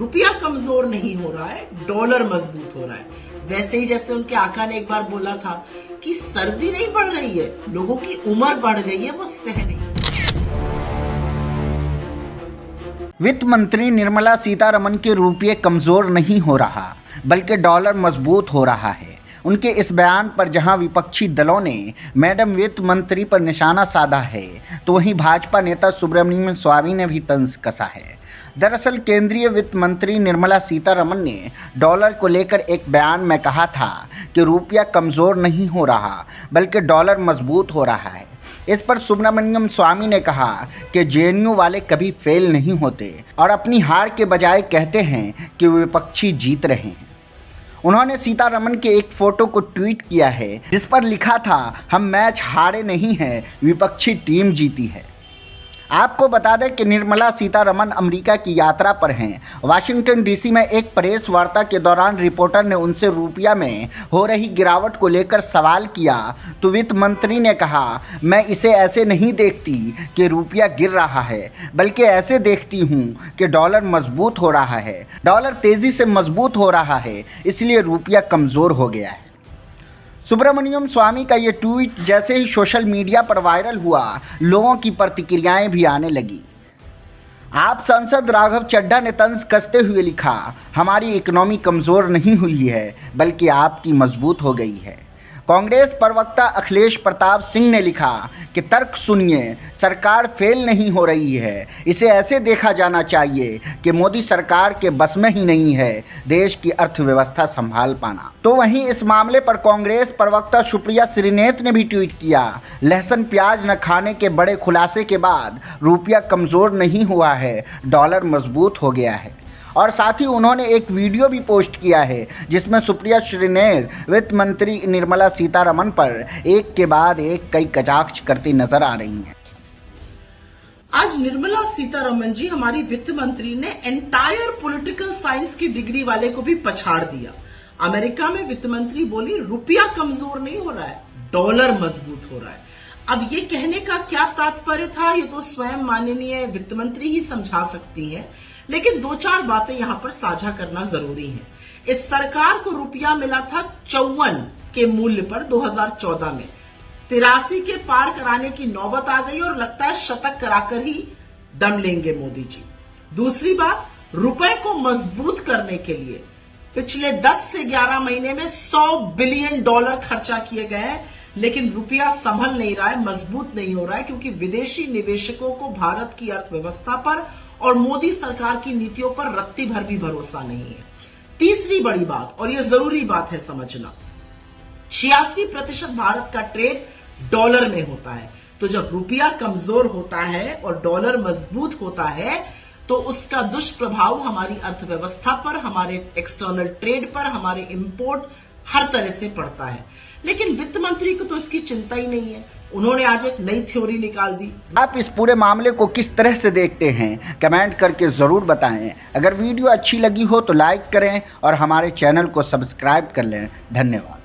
रुपया कमजोर नहीं हो रहा है, डॉलर मजबूत हो रहा है। वैसे ही जैसे उनके आका ने एक बार बोला था कि सर्दी नहीं बढ़ रही है, लोगों की उम्र बढ़ गई है, वो सह नहीं। वित्त मंत्री निर्मला सीतारमण के रुपये कमजोर नहीं हो रहा बल्कि डॉलर मजबूत हो रहा है। उनके इस बयान पर जहां विपक्षी दलों ने मैडम वित्त मंत्री पर निशाना साधा है, तो वहीं भाजपा नेता सुब्रमण्यम स्वामी ने भी तंज कसा है। दरअसल केंद्रीय वित्त मंत्री निर्मला सीतारमण ने डॉलर को लेकर एक बयान में कहा था कि रुपया कमज़ोर नहीं हो रहा बल्कि डॉलर मजबूत हो रहा है। इस पर सुब्रमण्यम स्वामी ने कहा कि जेएनयू वाले कभी फेल नहीं होते और अपनी हार के बजाय कहते हैं कि विपक्षी जीत रहे हैं। उन्होंने सीतारमण के एक फ़ोटो को ट्वीट किया है जिस पर लिखा था, हम मैच हारे नहीं हैं, विपक्षी टीम जीती है। आपको बता दें कि निर्मला सीतारमण अमेरिका की यात्रा पर हैं। वाशिंगटन डीसी में एक प्रेस वार्ता के दौरान रिपोर्टर ने उनसे रुपया में हो रही गिरावट को लेकर सवाल किया तो वित्त मंत्री ने कहा, मैं इसे ऐसे नहीं देखती कि रुपया गिर रहा है, बल्कि ऐसे देखती हूँ कि डॉलर मजबूत हो रहा है। डॉलर तेज़ी से मजबूत हो रहा है, इसलिए रुपया कमज़ोर हो गया है। सुब्रमण्यम स्वामी का ये ट्वीट जैसे ही सोशल मीडिया पर वायरल हुआ, लोगों की प्रतिक्रियाएं भी आने लगी। आप सांसद राघव चड्ढा ने तंज कसते हुए लिखा, हमारी इकोनॉमी कमज़ोर नहीं हुई है बल्कि आपकी मजबूत हो गई है। कांग्रेस प्रवक्ता अखिलेश प्रताप सिंह ने लिखा कि तर्क सुनिए, सरकार फेल नहीं हो रही है, इसे ऐसे देखा जाना चाहिए कि मोदी सरकार के बस में ही नहीं है देश की अर्थव्यवस्था संभाल पाना। तो वहीं इस मामले पर कांग्रेस प्रवक्ता सुप्रिया श्रीनेत ने भी ट्वीट किया, लहसुन प्याज न खाने के बड़े खुलासे के बाद रुपया कमज़ोर नहीं हुआ है, डॉलर मजबूत हो गया है। और साथ ही उन्होंने एक वीडियो भी पोस्ट किया है जिसमें सुप्रिया श्रीनेत वित्त मंत्री निर्मला सीतारमण पर एक के बाद एक कई कटाक्ष करती नजर आ रही हैं। आज निर्मला सीतारमण जी हमारी वित्त मंत्री ने एंटायर पॉलिटिकल साइंस की डिग्री वाले को भी पछाड़ दिया। अमेरिका में वित्त मंत्री बोली रुपया कमजोर नहीं हो रहा है, डॉलर मजबूत हो रहा है। अब ये कहने का क्या तात्पर्य था, ये तो स्वयं माननीय वित्त मंत्री ही समझा सकती है, लेकिन दो चार बातें यहां पर साझा करना जरूरी है। इस सरकार को रुपया मिला था 54 के मूल्य पर 2014 में, 83 के पार कराने की नौबत आ गई और लगता है शतक कराकर ही दम लेंगे मोदी जी। दूसरी बात, रुपए को मजबूत करने के लिए पिछले 10 से 11 महीने में $100 बिलियन खर्चा किए गए हैं, लेकिन रुपया संभल नहीं रहा है, मजबूत नहीं हो रहा है, क्योंकि विदेशी निवेशकों को भारत की अर्थव्यवस्था पर और मोदी सरकार की नीतियों पर रत्ती भर भी भरोसा नहीं है। तीसरी बड़ी बात, और यह जरूरी बात है समझना, 86% भारत का ट्रेड डॉलर में होता है। तो जब रुपया कमजोर होता है और डॉलर मजबूत होता है तो उसका दुष्प्रभाव हमारी अर्थव्यवस्था पर, हमारे एक्सटर्नल ट्रेड पर, हमारे इंपोर्ट हर तरह से पड़ता है। लेकिन वित्त मंत्री को तो इसकी चिंता ही नहीं है, उन्होंने आज एक नई थ्योरी निकाल दी। आप इस पूरे मामले को किस तरह से देखते हैं, कमेंट करके ज़रूर बताएं। अगर वीडियो अच्छी लगी हो तो लाइक करें और हमारे चैनल को सब्सक्राइब कर लें। धन्यवाद।